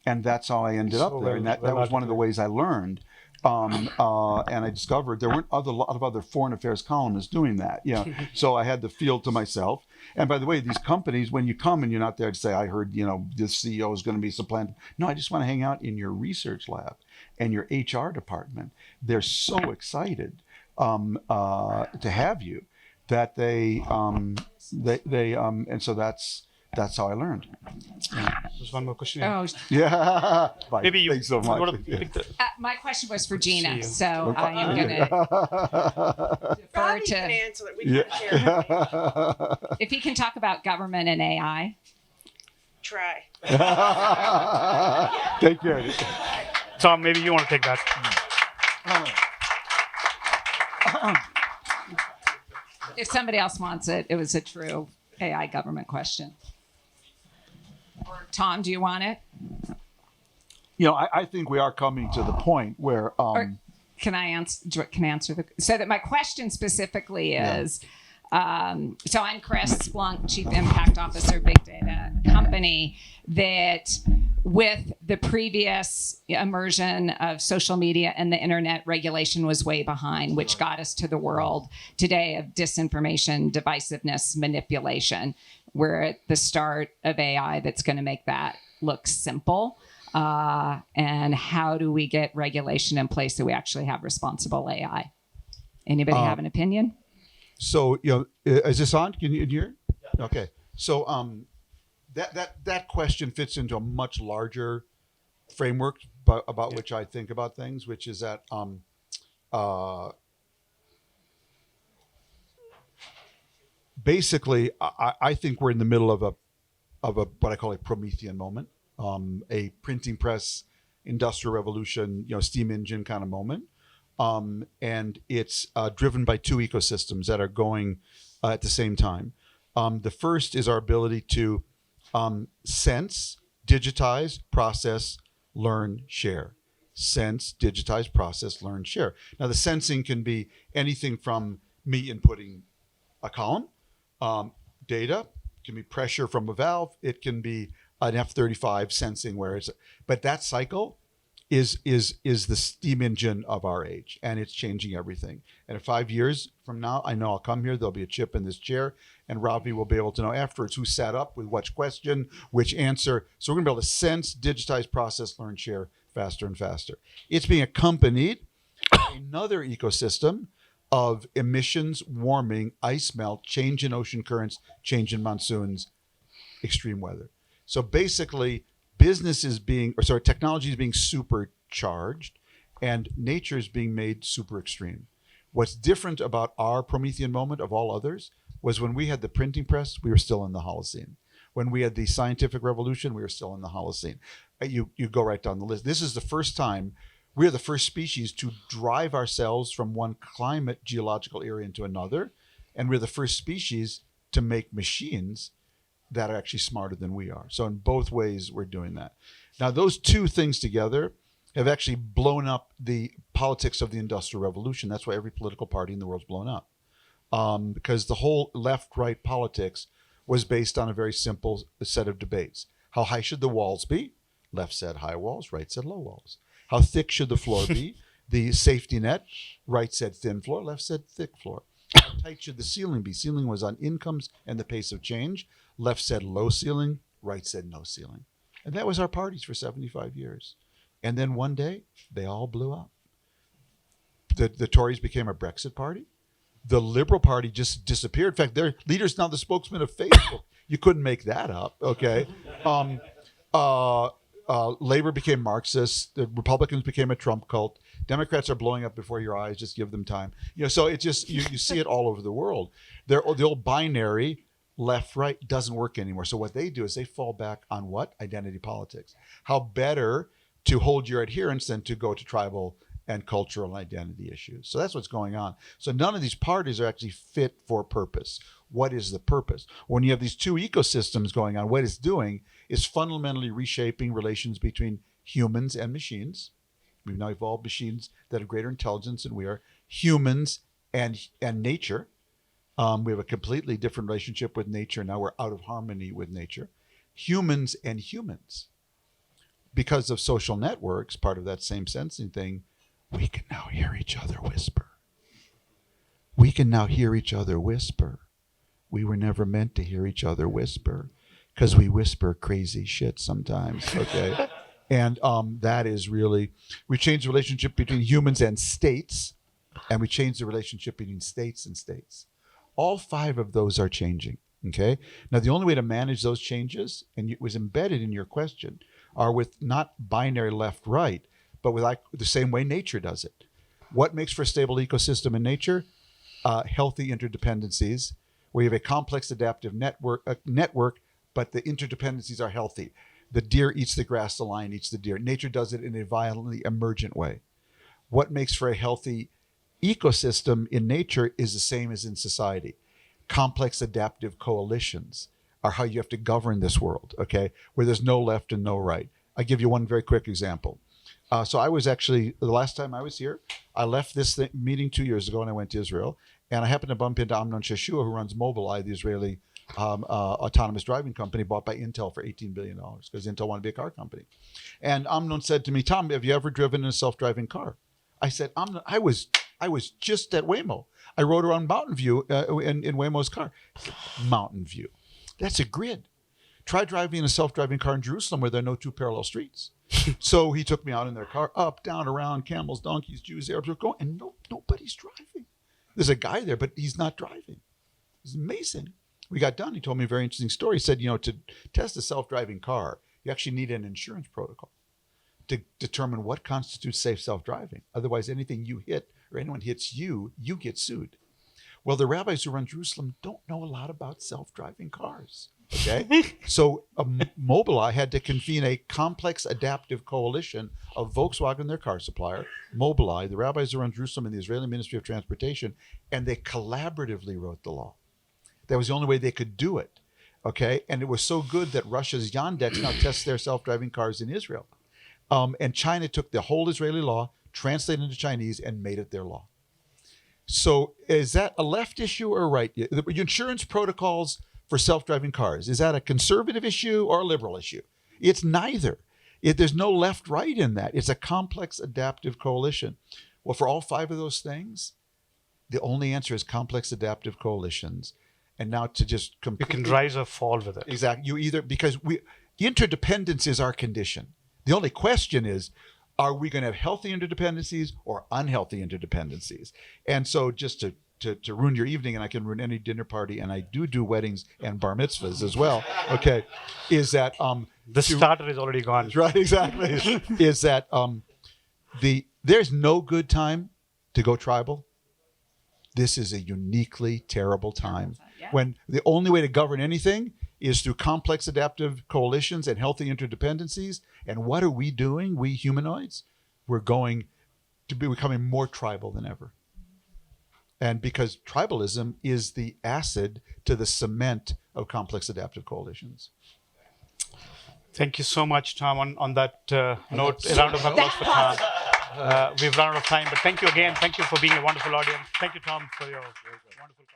And that's how I ended up there. And that was one of the ways I learned. And I discovered there weren't a lot of other foreign affairs columnists doing that. So I had the field to myself. And by the way, these companies, when you come and you're not there to say, I heard, this CEO is going to be supplanted. No, I just want to hang out in your research lab and your HR department. They're so excited to have you that and so that's how I learned. There's one more question. Oh, Yeah. Bye. Maybe you Thanks so want much. to pick the. my question was for Gina, see. so I am going to defer Robbie to can answer it. We can share. if he can talk about government and AI. Try. Take care. Tom, maybe you want to take that. If somebody else wants it, it was a true AI government question. Or Tom, do you want it? I think we are coming to the point where Or can I answer so that my question specifically is, so I'm Chris Splunk, Chief Impact Officer, Big Data Company, that with the previous immersion of social media and the internet, regulation was way behind, which got us to the world today of disinformation, divisiveness, manipulation. We're at the start of AI that's going to make that look simple. And how do we get regulation in place so we actually have responsible AI? Anybody have an opinion? So, is this on? Can you hear? Yeah. Okay. So, that question fits into a much larger framework about which I think about things, which is that basically I think we're in the middle of a what I call a Promethean moment, a printing press, industrial revolution, steam engine kind of moment. And it's driven by two ecosystems that are going at the same time. The first is our ability to sense, digitize, process, learn, share. Sense, digitize, process, learn, share. Now, the sensing can be anything from me inputting a column, data, it can be pressure from a valve, it can be an F-35 sensing but that cycle is the steam engine of our age, and it's changing everything. And in 5 years from now, I know I'll come here, there'll be a chip in this chair, and Ravi will be able to know afterwards who sat up with which question, which answer. So we're gonna be able to sense, digitize, process, learn, share faster and faster. It's being accompanied by another ecosystem of emissions, warming, ice melt, change in ocean currents, change in monsoons, extreme weather. So basically, technology is being supercharged and nature is being made super extreme. What's different about our Promethean moment of all others was when we had the printing press, we were still in the Holocene. When we had the scientific revolution, we were still in the Holocene. You go right down the list. This is the first time we're the first species to drive ourselves from one climate geological area into another. And we're the first species to make machines that are actually smarter than we are. So in both ways, we're doing that. Now, those two things together have actually blown up the politics of the Industrial Revolution. That's why every political party in the world's blown up. Because the whole left-right politics was based on a very simple set of debates. How high should the walls be? Left said high walls, right said low walls. How thick should the floor be? The safety net, right said thin floor, left said thick floor. How tight should the ceiling be? Ceiling was on incomes and the pace of change. Left said low ceiling, right said no ceiling. And that was our parties for 75 years. And then one day, they all blew up. The Tories became a Brexit party. The Liberal Party just disappeared. In fact, their leader's now the spokesman of Facebook. You couldn't make that up, okay? Labor became Marxist. The Republicans became a Trump cult. Democrats are blowing up before your eyes. Just give them time. So it just you see it all over the world. The old binary left-right doesn't work anymore. So what they do is they fall back on what? Identity politics. How better to hold your adherents than to go to tribal and cultural identity issues. So that's what's going on. So none of these parties are actually fit for purpose. What is the purpose? When you have these two ecosystems going on, what it's doing is fundamentally reshaping relations between humans and machines. We've now evolved machines that have greater intelligence than we are. Humans and nature. We have a completely different relationship with nature. Now we're out of harmony with nature. Humans and humans. Because of social networks, part of that same sensing thing, we can now hear each other whisper. We can now hear each other whisper. We were never meant to hear each other whisper because we whisper crazy shit sometimes, okay? And that is really, we changed the relationship between humans and states, and we changed the relationship between states and states. All 5 of those are changing, okay? Now, the only way to manage those changes, and it was embedded in your question, are with not binary left-right, but with like the same way nature does it. What makes for a stable ecosystem in nature? Healthy interdependencies, where you have a complex adaptive network, but the interdependencies are healthy. The deer eats the grass, the lion eats the deer. Nature does it in a violently emergent way. What makes for a healthy ecosystem in nature is the same as in society. Complex adaptive coalitions are how you have to govern this world, okay, where there's no left and no right. I'll give you one very quick example. So I was actually, the last time I was here, I left this meeting 2 years ago and I went to Israel, and I happened to bump into Amnon Sheshua, who runs Mobileye, the Israeli autonomous driving company bought by Intel for $18 billion because Intel wanted to be a car company. And Amnon said to me, Tom, have you ever driven in a self-driving car? I said, Amnon, I was just at Waymo. I rode around Mountain View in Waymo's car. Mountain View. That's a grid. Try driving in a self-driving car in Jerusalem where there are no 2 parallel streets. So he took me out in their car, up, down, around, camels, donkeys, Jews, Arabs were going, and nobody's driving. There's a guy there, but he's not driving. It's amazing. We got done. He told me a very interesting story. He said, to test a self-driving car, you actually need an insurance protocol to determine what constitutes safe self-driving. Otherwise, anything you hit or anyone hits you, you get sued. Well, the rabbis who run Jerusalem don't know a lot about self-driving cars. Okay, so Mobileye had to convene a complex adaptive coalition of Volkswagen, their car supplier, Mobileye, the rabbis who run Jerusalem, and the Israeli Ministry of Transportation, and they collaboratively wrote the law. That was the only way they could do it. Okay, and it was so good that Russia's Yandex now tests their self-driving cars in Israel, and China took the whole Israeli law, translated into Chinese, and made it their law. So, is that a left issue or a right? The insurance protocols for self-driving cars, is that a conservative issue or a liberal issue? It's neither. There's no left-right in that. It's a complex adaptive coalition. Well, for all 5 of those things, the only answer is complex adaptive coalitions. And now to just You can rise or fall with it. Exactly. You either, because interdependence is our condition. The only question is, are we going to have healthy interdependencies or unhealthy interdependencies? And so just to ruin your evening, and I can ruin any dinner party, and I do weddings and bar mitzvahs as well, okay, is that... the starter is already gone. Right, exactly. Is that there's no good time to go tribal. This is a uniquely terrible time when the only way to govern anything is through complex adaptive coalitions and healthy interdependencies. And what are we doing, we humanoids? We're going to be becoming more tribal than ever. And because tribalism is the acid to the cement of complex adaptive coalitions. Thank you so much, Tom. On that note, a round of applause for Tom. We've run out of time, but thank you again. Thank you for being a wonderful audience. Thank you, Tom, for your wonderful conversation.